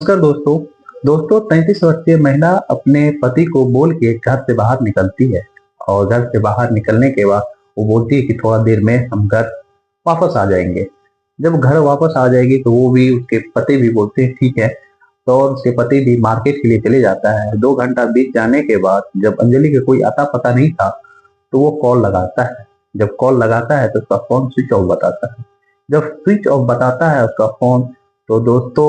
नमस्कार दोस्तों। 33 वर्षीय महिला अपने पति को बोल के घर से बाहर निकलती है और घर से बाहर निकलने के बाद वो बोलती है कि थोड़ा देर में हम घर वापस आ जाएंगे। जब घर वापस आ जाएगी तो वो भी उसके पति भी बोलते हैं ठीक है। तो और उसके पति भी मार्केट के लिए चले जाता है। 2 घंटा बीत जाने के बाद जब अंजलि का कोई आता पता नहीं था तो वो कॉल लगाता है। जब कॉल लगाता है तो उसका फोन स्विच ऑफ बताता है। जब स्विच ऑफ बताता है उसका फोन तो दोस्तों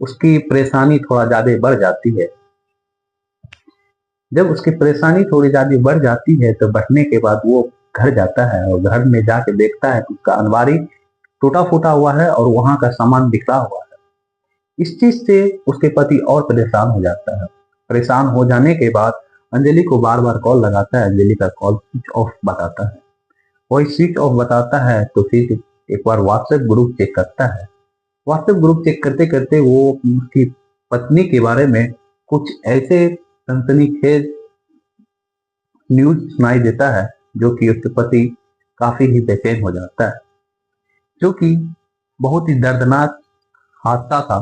उसकी परेशानी थोड़ा ज्यादा बढ़ जाती है। जब उसकी परेशानी थोड़ी ज्यादा बढ़ जाती है तो बढ़ने के बाद वो घर जाता है और घर में जाके देखता है कि उसका अलमारी टूटा फूटा हुआ है और वहां का सामान बिखरा हुआ है। इस चीज से उसके पति और परेशान हो जाता है। परेशान हो जाने के बाद अंजलि को बार बार कॉल लगाता है। अंजलि का कॉल स्विच ऑफ बताता है। वही स्विच ऑफ बताता है तो फिर एक बार व्हाट्सएप ग्रुप चेक करता है। व्हाट्सएप ग्रुप चेक करते करते वो उसकी पत्नी के बारे में कुछ ऐसे सनसनीखेज न्यूज सुनाई देता है जो कि उसके पति काफी ही बेचैन हो जाता है, जो कि बहुत ही दर्दनाक हादसा था।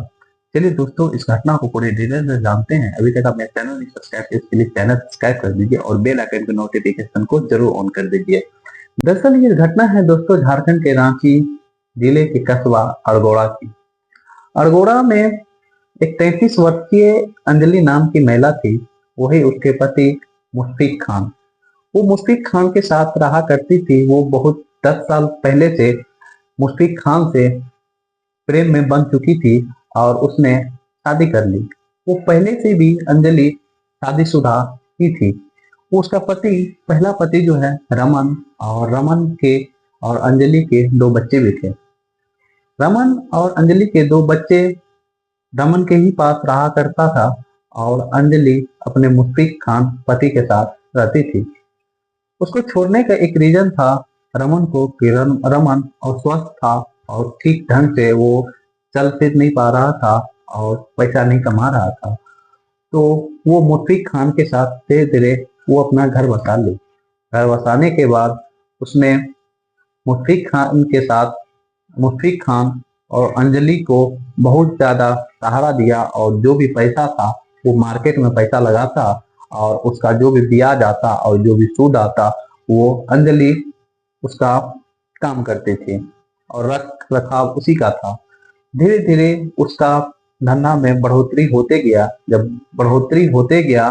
चलिए दोस्तों इस घटना को पूरे डिटेल से जानते हैं। अभी तक आप मेरे चैनल नहीं सब्सक्राइब किया इसके लिए चैनल सब्सक्राइब कर दीजिए और बेल आइकन के नोटिफिकेशन को जरूर ऑन कर दीजिए। दरअसल ये घटना है दोस्तों झारखंड के रांची जिले के कस्बा अड़गोड़ा की। अड़गोड़ा में एक 33 वर्षीय अंजलि नाम की महिला थी। वही उसके पति मुश्फिक खान। वो मुश्फिक खान के साथ रहा करती थी। वो बहुत 10 साल पहले से मुश्फिक खान से प्रेम में बन चुकी थी और उसने शादी कर ली। वो पहले से भी अंजलि शादीशुदा ही थी। वो उसका पति पहला पति जो है रमन, और रमन के और अंजलि के 2 बच्चे भी थे। रमन और अंजलि के 2 बच्चे रमन के ही पास रहा करता था और अंजलि अपने मुश्फिक खान पति के साथ रहती थी। उसको छोड़ने का एक रीजन था रमन को कि रमन अस्वस्थ था और ठीक ढंग से वो चल फिर नहीं पा रहा था और पैसा नहीं कमा रहा था। तो वो मुश्फिक खान के साथ धीरे धीरे वो अपना घर बसा ली। घर बसाने के बाद उसने मुश्फिक खान के साथ मुश्फिक खान और अंजलि को बहुत ज्यादा सहारा दिया और जो भी पैसा था वो मार्केट में पैसा लगाता और उसका जो भी ब्याज आता और जो भी सूद आता वो अंजलि उसका काम करती थी और रख रखाव उसी का था। धीरे धीरे उसका धंधा में बढ़ोतरी होते गया। जब बढ़ोतरी होते गया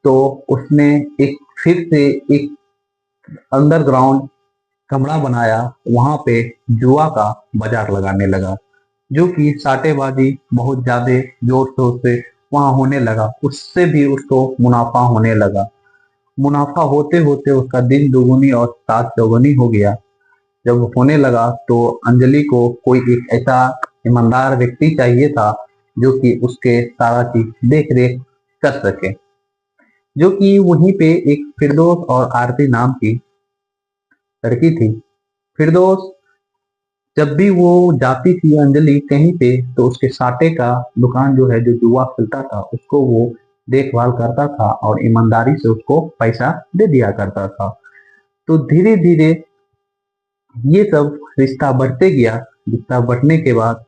तो उसने एक फिर से एक अंडरग्राउंड कमरा बनाया। वहां पे जुआ का बाजार लगाने लगा, जो कि साटेबाजी बहुत ज्यादा जोर शोर से वहां होने लगा। उससे भी उसको मुनाफा होने लगा। मुनाफा होते होते उसका दिन दुगुनी और रात चौगुनी हो गया। जब होने लगा तो अंजलि को कोई एक ऐसा ईमानदार व्यक्ति चाहिए था जो कि उसके सारा चीज देख रेख कर सके, जो कि वहीं पे एक फिरदौस और आरती नाम की लड़की थी। फिरदौस जब भी वो जाती थी अंजलि कहीं पे तो उसके साटे का दुकान जो है जो जुआ खुलता था उसको वो देखभाल करता था और ईमानदारी से उसको पैसा दे दिया करता था। तो धीरे धीरे ये सब रिश्ता बढ़ते गया। रिश्ता बढ़ने के बाद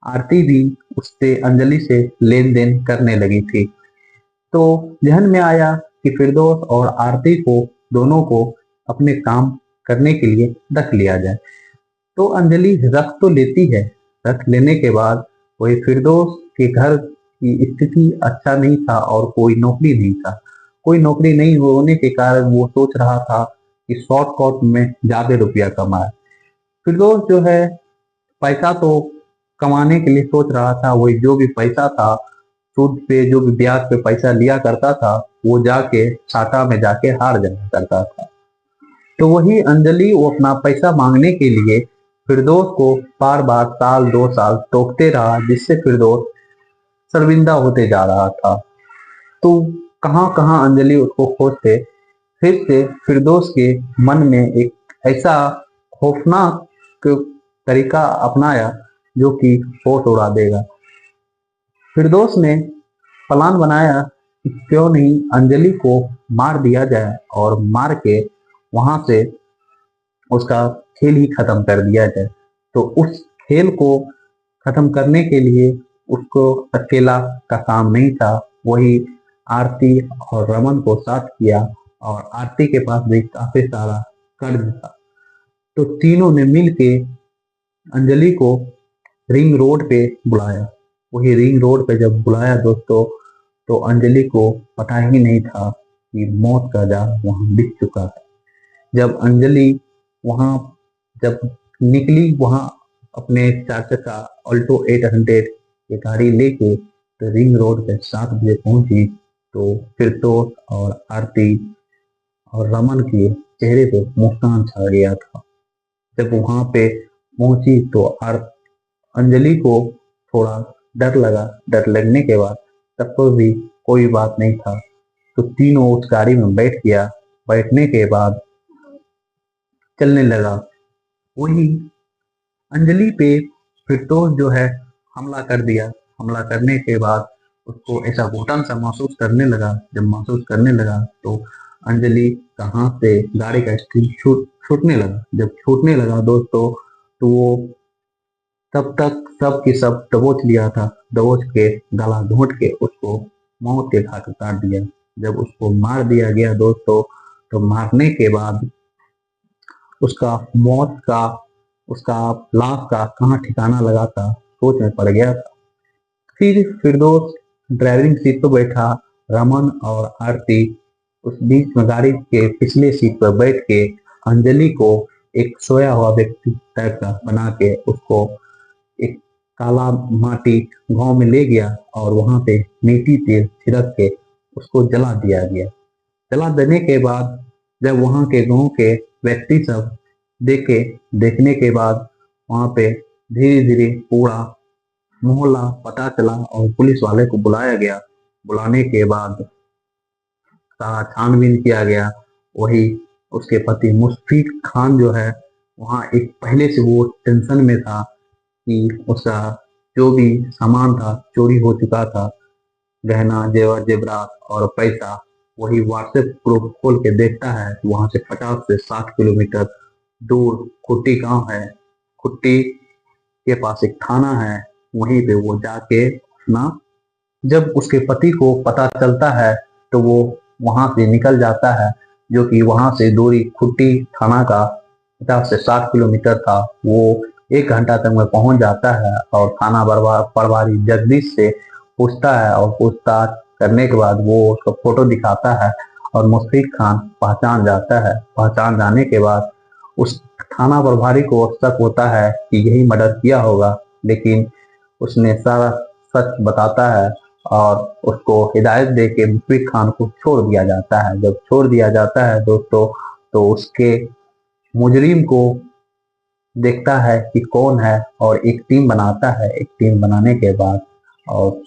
आरती भी उससे अंजलि से लेन देन करने लगी थी। तो ध्यान में आया कि फिरदौस और आरती को दोनों को अपने काम करने के लिए रख लिया जाए। तो अंजलि रख तो लेती है। रख लेने के बाद वही फिरदौस के घर की स्थिति अच्छा नहीं था और कोई नौकरी नहीं था। कोई नौकरी नहीं होने के कारण वो सोच रहा था कि शॉर्टकट में ज्यादा रुपया कमाए। फिरदौस जो है पैसा तो कमाने के लिए सोच रहा था। वही जो भी पैसा था सूद पे जो भी ब्याज पे पैसा लिया करता था वो जाके साटा में जाके हार जाया करता था। तो वही अंजलि वो अपना पैसा मांगने के लिए फिरदौस को बार बार साल 2 साल टोकते रहा, जिससे फिरदौस शर्मिंदा होते जा रहा था। तो कहाँ कहाँ अंजलि उसको खोजते। फिर से फिरदौस के मन में एक ऐसा खौफनाक तरीका अपनाया जो कि होश उड़ा देगा। फिरदौस ने प्लान बनाया कि क्यों नहीं अंजलि को मार दिया जाए और मार के वहां से उसका खेल ही खत्म कर दिया जाए। तो उस खेल को खत्म करने के लिए उसको अकेला का काम नहीं था, वही आरती और रमन को साथ किया, और आरती के पास भी काफी सारा कर्ज था। तो तीनों ने मिलके अंजलि को रिंग रोड पे बुलाया। वही रिंग रोड पे जब बुलाया दोस्तों, तो अंजलि को पता ही नहीं था कि मौत का जाल वहां बिछ चुका है। जब अंजलि वहां जब निकली वहां अपने चार चक्का ऑल्टो 800 की गाड़ी लेके, तो रिंग रोड पे 7 बजे पहुंची, तो फिरदौस और आरती और रमन के चेहरे पे मुस्कान छा गया था। जब वहां पे पहुंची तो अंजलि को थोड़ा डर लगा। डर लगने के बाद तब तो भी कोई बात नहीं था, तो तीनों उस गाड़ी में बैठ गया। बैठने के बाद चलने लगा। वही अंजलि पे फिरदौस जो है हमला कर दिया। हमला करने के बाद उसको ऐसा घुटन सा महसूस करने लगा। जब महसूस करने लगा तो अंजलि का हाथ से गाड़ी का स्टीयरिंग छूटने लगा। जब छूटने लगा दोस्तों, तो वो तब तक सब की सब दबोच लिया था। दबोच के गला घोंट के उसको मौत के घाट उतार दिया। जब उसको मार दिया गया दोस्तों, तो मारने के बाद उसका मौत का उसका लाश का कहाँ ठिकाना लगा था, सोच में पड़ गया था। फिर फिरदौस ड्राइविंग सीट पर बैठा। रमन और आरती उस बीच में गाड़ी के पिछले सीट पर बैठ के अंजलि को एक सोया हुआ व्यक्ति टाइप का बना के उसको एक काला माटी गांव में ले गया, और वहां पे मीठी तेल छिड़क के उसको जला दिया गया। जला देने के बाद जब वहां के गांव के व्यक्ति सब देखने के बाद वहां पे धीरे धीरे पूरा मोहल्ला पता चला और पुलिस वाले को बुलाया गया। बुलाने के बाद सारा छानबीन किया गया। वही उसके पति मुश्फिक खान जो है, वहाँ एक पहले से वो टेंशन में था कि उसका जो भी सामान था चोरी हो चुका था, गहना जेवर जेवरात और पैसा। वही व्हाट्सएप ग्रुप खोल के देखता है, वहां से 50 से 60 किलोमीटर दूर खुट्टी गांव है। खुट्टी के पास एक थाना है, वहीं पे वो जाके अपना, जब उसके पति को पता चलता है तो वो वहां से निकल जाता है, जो कि वहां से दूरी खुट्टी थाना का 50 से 60 किलोमीटर था। वो 1 घंटा तक में पहुंच जाता है और थाना प्रभारी जगदीश से पूछता है, और पूछताछ करने के बाद वो उसका फोटो दिखाता है और मुश्फिक खान पहचान जाता है। पहचान जाने के बाद उस थाना प्रभारी को शक होता है कि यही मर्डर किया होगा, लेकिन उसने सारा सच बताता है और उसको हिदायत दे के मुश्फिक खान को छोड़ दिया जाता है। जब छोड़ दिया जाता है दोस्तों, तो उसके मुजरिम को देखता है कि कौन है और एक टीम बनाता है। एक टीम बनाने के बाद और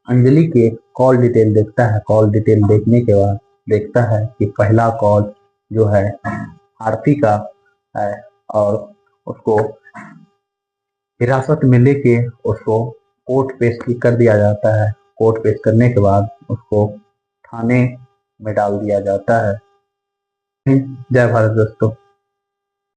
अंजलि के कॉल डिटेल देखता है। कॉल डिटेल देखने के बाद देखता है कि पहला कॉल जो है आरती का है, और उसको हिरासत में लेके उसको कोर्ट पेश कर दिया जाता है। कोर्ट पेश करने के बाद उसको थाने में डाल दिया जाता है। जय भारत दोस्तों।